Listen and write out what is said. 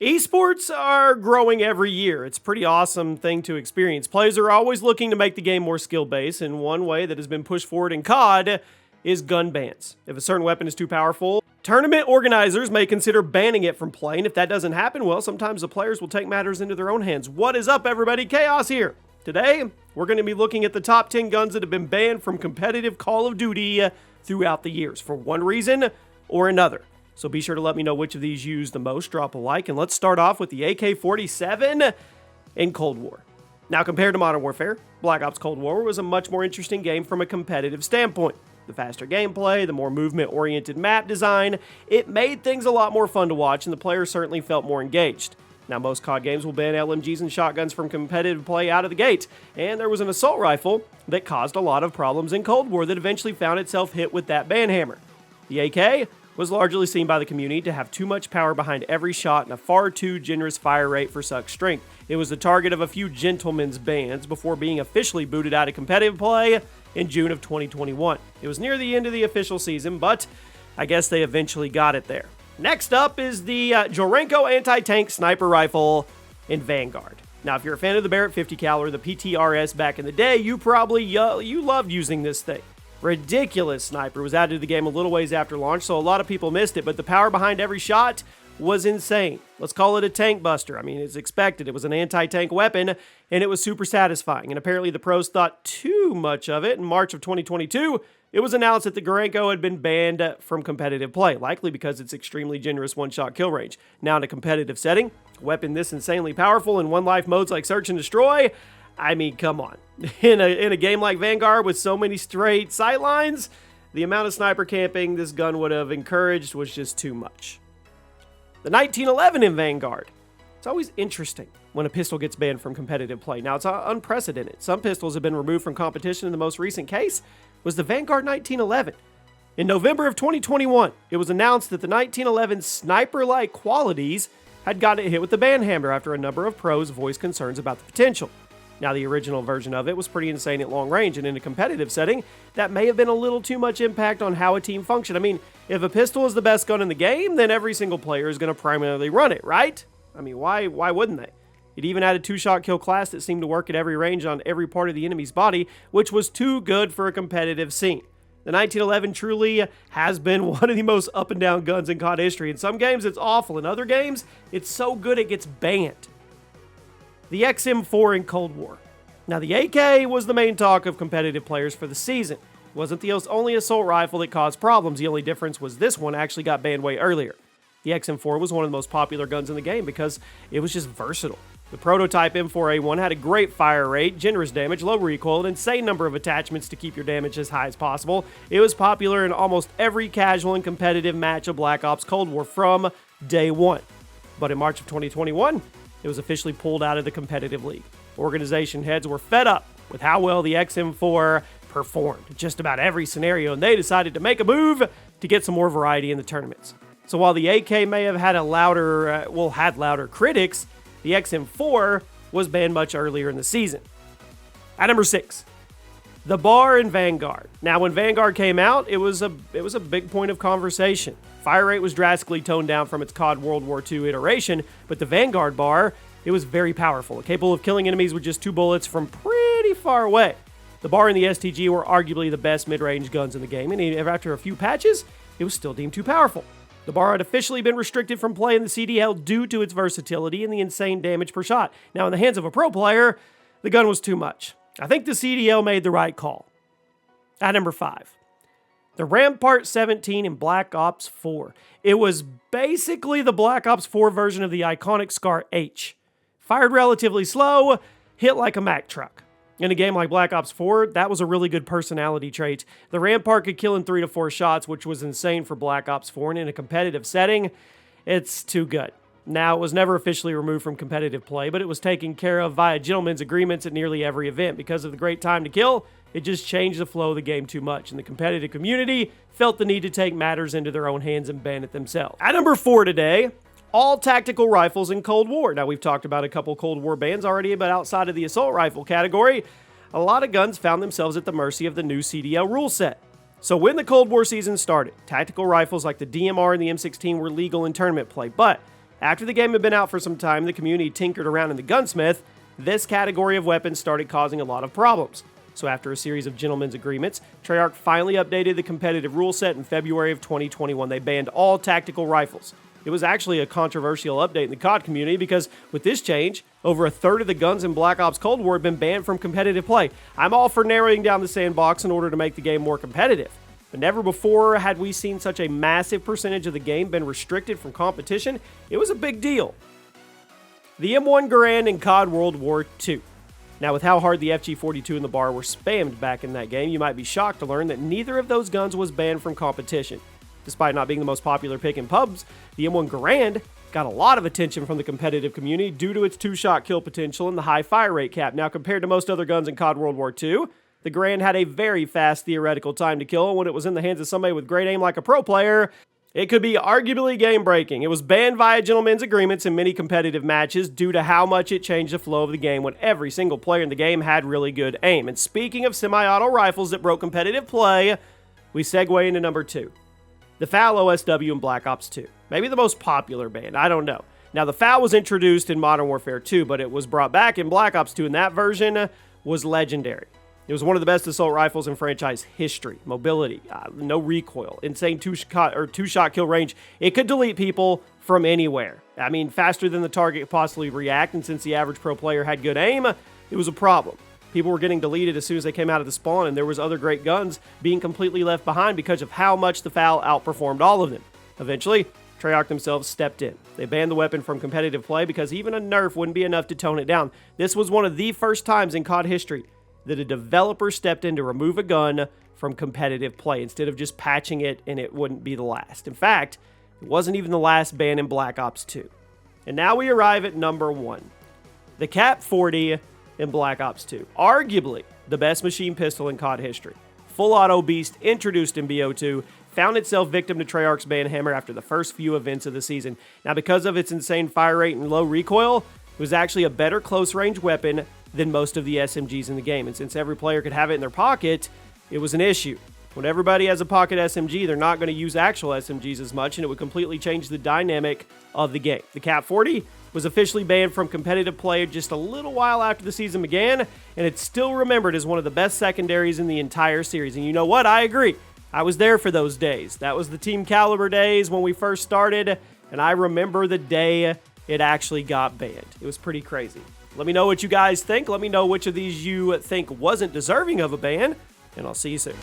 Esports are growing every year. It's a pretty awesome thing to experience. Players are always looking to make the game more skill-based, and one way that has been pushed forward in COD is gun bans. If a certain weapon is too powerful, tournament organizers may consider banning it from play, and if that doesn't happen, well, sometimes the players will take matters into their own hands. What is up, everybody? Chaos here. Today, we're going to be looking at the top 10 guns that have been banned from competitive Call of Duty throughout the years for one reason or another. So be sure to let me know which of these you use the most. Drop a like, and let's start off with the AK47 in Cold War. Now, compared to Modern Warfare, Black Ops Cold War was a much more interesting game from a competitive standpoint. The faster gameplay, the more movement-oriented map design, it made things a lot more fun to watch, and the players certainly felt more engaged. Now, most COD games will ban LMGs and shotguns from competitive play out of the gate, and there was an assault rifle that caused a lot of problems in Cold War that eventually found itself hit with that ban hammer. The AK was largely seen by the community to have too much power behind every shot and a far too generous fire rate for such strength. It was the target of a few gentlemen's bans before being officially booted out of competitive play in June of 2021. It was near the end of the official season, but I guess they eventually got it there. Next up is the Granco anti-tank sniper rifle in Vanguard. Now, if you're a fan of the Barrett 50 cal or the PTRS back in the day, you probably you loved using this thing. Ridiculous sniper was added to the game a little ways after launch, so a lot of people missed it, but the power behind every shot was insane. Let's call it a tank buster. I mean, it's expected. It was an anti-tank weapon, and it was super satisfying. And apparently the pros thought too much of it. In March of 2022, it was announced that the Granco had been banned from competitive play, likely because its extremely generous one-shot kill range. Now, in a competitive setting, a weapon this insanely powerful in one-life modes like Search and Destroy, I mean, come on. In a game like Vanguard with so many straight sightlines, the amount of sniper camping this gun would have encouraged was just too much. The 1911 in Vanguard. It's always interesting when a pistol gets banned from competitive play. Now, it's unprecedented. Some pistols have been removed from competition. In the most recent case was the Vanguard 1911. In November of 2021, it was announced that the 1911 sniper-like qualities had gotten hit with the ban hammer after a number of pros voiced concerns about the potential. Now, the original version of it was pretty insane at long range, and in a competitive setting, that may have been a little too much impact on how a team functioned. I mean, if a pistol is the best gun in the game, then every single player is going to primarily run it, right? I mean, why wouldn't they? It even had a two-shot kill class that seemed to work at every range on every part of the enemy's body, which was too good for a competitive scene. The 1911 truly has been one of the most up-and-down guns in COD history. In some games, it's awful. In other games, it's so good it gets banned. The XM4 in Cold War. Now, the AK was the main talk of competitive players for the season. It wasn't the only assault rifle that caused problems. The only difference was this one actually got banned way earlier. The XM4 was one of the most popular guns in the game because it was just versatile. The prototype M4A1 had a great fire rate, generous damage, low recoil, an insane number of attachments to keep your damage as high as possible. It was popular in almost every casual and competitive match of Black Ops Cold War from day one. But in March of 2021, it was officially pulled out of the competitive league. Organization heads were fed up with how well the XM4 performed in just about every scenario, and they decided to make a move to get some more variety in the tournaments. So while the AK may have had had louder critics, the XM4 was banned much earlier in the season. At number 6, the bar in Vanguard. Now, when Vanguard came out, it was a big point of conversation. Fire rate was drastically toned down from its COD World War II iteration, but the Vanguard bar, it was very powerful, capable of killing enemies with just 2 bullets from pretty far away. The bar and the STG were arguably the best mid-range guns in the game, and after a few patches, it was still deemed too powerful. The bar had officially been restricted from play in the CDL due to its versatility and the insane damage per shot. Now, in the hands of a pro player, the gun was too much. I think the CDL made the right call. At number 5. The Rampart 17 in Black Ops 4. It was basically the Black Ops 4 version of the iconic Scar H. Fired relatively slow, hit like a Mack truck. In a game like Black Ops 4, that was a really good personality trait. The Rampart could kill in 3 to 4 shots, which was insane for Black Ops 4, and in a competitive setting, it's too good. Now, it was never officially removed from competitive play, but it was taken care of via gentlemen's agreements at nearly every event. Because of the great time to kill, it just changed the flow of the game too much, and the competitive community felt the need to take matters into their own hands and ban it themselves. At number 4 today, all tactical rifles in Cold War. Now, we've talked about a couple Cold War bans already, but outside of the assault rifle category, a lot of guns found themselves at the mercy of the new CDL rule set. So when the Cold War season started, tactical rifles like the DMR and the M16 were legal in tournament play, but After the game had been out for some time, the community tinkered around in the gunsmith. This category of weapons started causing a lot of problems. So after a series of gentlemen's agreements, Treyarch finally updated the competitive rule set in February of 2021. They banned all tactical rifles. It was actually a controversial update in the COD community because with this change, over a third of the guns in Black Ops Cold War had been banned from competitive play. I'm all for narrowing down the sandbox in order to make the game more competitive. But never before had we seen such a massive percentage of the game been restricted from competition. It was a big deal. The M1 Garand in COD World War II. Now, with how hard the FG42 and the bar were spammed back in that game, you might be shocked to learn that neither of those guns was banned from competition. Despite not being the most popular pick in pubs, the M1 Garand got a lot of attention from the competitive community due to its 2-shot kill potential and the high fire rate cap. Now, compared to most other guns in COD World War II, the Garand had a very fast theoretical time to kill, and when it was in the hands of somebody with great aim like a pro player, it could be arguably game-breaking. It was banned via gentlemen's agreements in many competitive matches due to how much it changed the flow of the game when every single player in the game had really good aim. And speaking of semi-auto rifles that broke competitive play, we segue into number 2. The FAL OSW in Black Ops 2. Maybe the most popular ban, I don't know. Now, the FAL was introduced in Modern Warfare 2, but it was brought back in Black Ops 2, and that version was legendary. It was one of the best assault rifles in franchise history. Mobility, no recoil, insane two-shot kill range. It could delete people from anywhere. I mean, faster than the target could possibly react, and since the average pro player had good aim, it was a problem. People were getting deleted as soon as they came out of the spawn, and there was other great guns being completely left behind because of how much the FAL outperformed all of them. Eventually, Treyarch themselves stepped in. They banned the weapon from competitive play because even a nerf wouldn't be enough to tone it down. This was one of the first times in COD history that a developer stepped in to remove a gun from competitive play instead of just patching it and it wouldn't be the last. In fact, it wasn't even the last ban in Black Ops 2. And now we arrive at number 1. The CAP40 in Black Ops 2. Arguably the best machine pistol in COD history. Full auto beast introduced in BO2 found itself victim to Treyarch's ban hammer after the first few events of the season. Now because of its insane fire rate and low recoil, it was actually a better close range weapon than most of the SMGs in the game. And since every player could have it in their pocket, it was an issue. When everybody has a pocket SMG, they're not going to use actual SMGs as much, and it would completely change the dynamic of the game. The CAP40 was officially banned from competitive play just a little while after the season began, and it's still remembered as one of the best secondaries in the entire series. And you know what? I agree. I was there for those days. That was the Team Caliber days when we first started, and I remember the day it actually got banned. It was pretty crazy. Let me know what you guys think. Let me know which of these you think wasn't deserving of a ban, and I'll see you soon.